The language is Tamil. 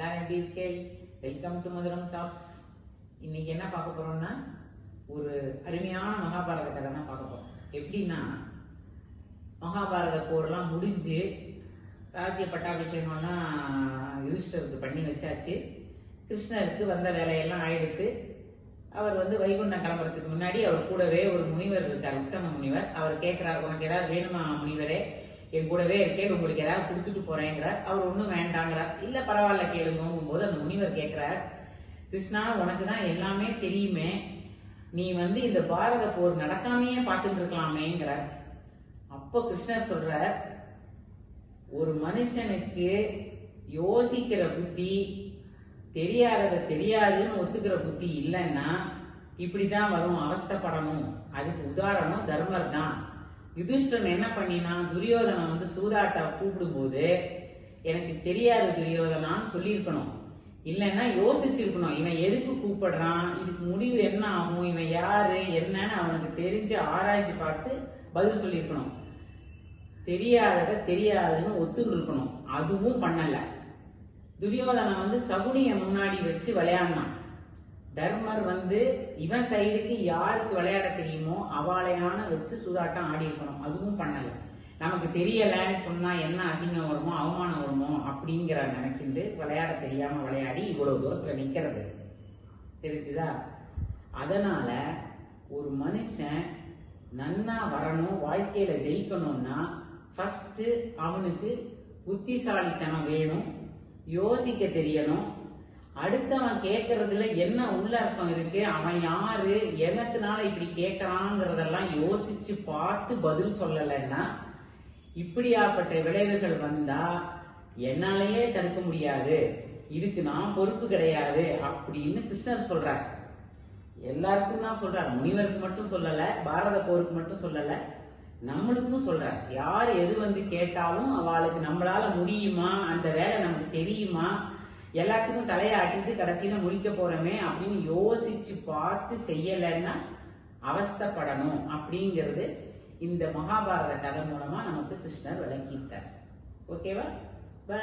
எல்லாரும் எப்படி இருக்கே? Welcome to Madhuram talks. இன்னைக்கு என்ன பார்க்க போறோம்னா, ஒரு அருமையான மகாபாரத கதை தான் பார்க்க போறோம். எப்படின்னா, மகாபாரத போர்லாம் முடிஞ்சு ராஜ்ய பட்டாபிஷேகம்லாம் யுதிஷ்டருக்கு பண்ணி வச்சாச்சு. கிருஷ்ணருக்கு வந்த வேலையெல்லாம் ஆயிடுத்து. அவர் வைகுண்டம் கிளம்புறதுக்கு முன்னாடி அவர் கூடவே ஒரு முனிவர் இருக்கார், உத்தம முனிவர். அவர் கேட்கிறார், உனக்கு ஏதாவது வேணுமா முனிவரே, என் கூடவே இருக்கேன், உங்களுக்கு ஏதாவது கொடுத்துட்டு போறேங்கிறார். அவர் ஒன்றும் வேண்டாங்கிறார். இல்ல பரவாயில்ல கேளுங்கும் போது அந்த முனிவர் கேட்கிறார், கிருஷ்ணா உனக்கு தான் எல்லாமே தெரியுமே, நீ இந்த பாரத போர் நடக்காமையே பார்த்துட்டு இருக்கலாமேங்கிறார். அப்போ கிருஷ்ணர் சொல்றார், ஒரு மனுஷனுக்கு யோசிக்கிற புத்தி, தெரியாததை தெரியாதுன்னு ஒத்துக்கிற புத்தி இல்லைன்னா இப்படிதான் வரும், அவஸ்தைப்படணும். அதுக்கு உதாரணம் தர்மர் தான். யுதிஷ்டன் என்ன பண்ணினா, துரியோதனை சூதாட்டா கூப்பிடும் போது எனக்கு தெரியாது துரியோதனான்னு சொல்லியிருக்கணும். இல்லைன்னா யோசிச்சிருக்கணும், இவன் எதுக்கு கூப்பிடுறான், இதுக்கு முடிவு என்ன ஆகும், இவன் யாரு என்னன்னு அவனுக்கு தெரிஞ்சு ஆராய்ச்சி பார்த்து பதில் சொல்லியிருக்கணும். தெரியாததை தெரியாதுன்னு ஒத்துன்னு இருக்கணும். அதுவும் பண்ணல. துரியோதனை சகுனிய முன்னாடி வச்சு விளையாடினான். தர்மர் இவன் சைடுக்கு யாருக்கு விளையாட தெரியுமோ அவளையான வச்சு சூதாட்டம் ஆடி இருக்கணும். அதுவும் பண்ணல. நமக்கு தெரியலன்னு சொன்னா என்ன அசிங்கம் வருமோ அவமானம் வருமோ அப்படிங்கிற நினைச்சிட்டு விளையாட தெரியாம விளையாடி இவ்வளவு தூரத்துல நிக்கிறது தெரிஞ்சுதா? அதனால ஒரு மனுஷன் நன்னா வரணும், வாழ்க்கையில ஜெயிக்கணும்னா ஃபர்ஸ்ட் அவனுக்கு புத்திசாலித்தனம் வேணும், யோசிக்க தெரியணும். அடுத்தவன் கேட்கறதுல என்ன உள்ள அர்த்தம் இருக்கு, அவன் யாரு, என்னத்தினால இப்படி கேட்கறாங்கிறதெல்லாம் யோசிச்சு பார்த்து பதில் சொல்லலைன்னா இப்படியாப்பட்ட விளைவுகள் வந்தா என்னாலேயே தடுக்க முடியாது, இதுக்கு நான் பொறுப்பு கிடையாது அப்படின்னு கிருஷ்ணர் சொல்றார். எல்லாருக்கும் தான் சொல்றார், முனிவருக்கு மட்டும் சொல்லல, பாரத போருக்கு மட்டும் சொல்லல, நம்மளுக்கும் சொல்றார். யார் எது கேட்டாலும் அவளுக்கு நம்மளால முடியுமா, அந்த வேலை நமக்கு தெரியுமா, எல்லாத்துக்கும் தலையாட்டிட்டு கடைசியில முடிக்க போறோமே அப்படின்னு யோசிச்சு பார்த்து செய்யலைன்னா அவஸ்தைப்படணும் அப்படிங்கிறது இந்த மகாபாரத கதை மூலமா நமக்கு கிருஷ்ணர் விளக்கிட்டார். ஓகேவா? பை.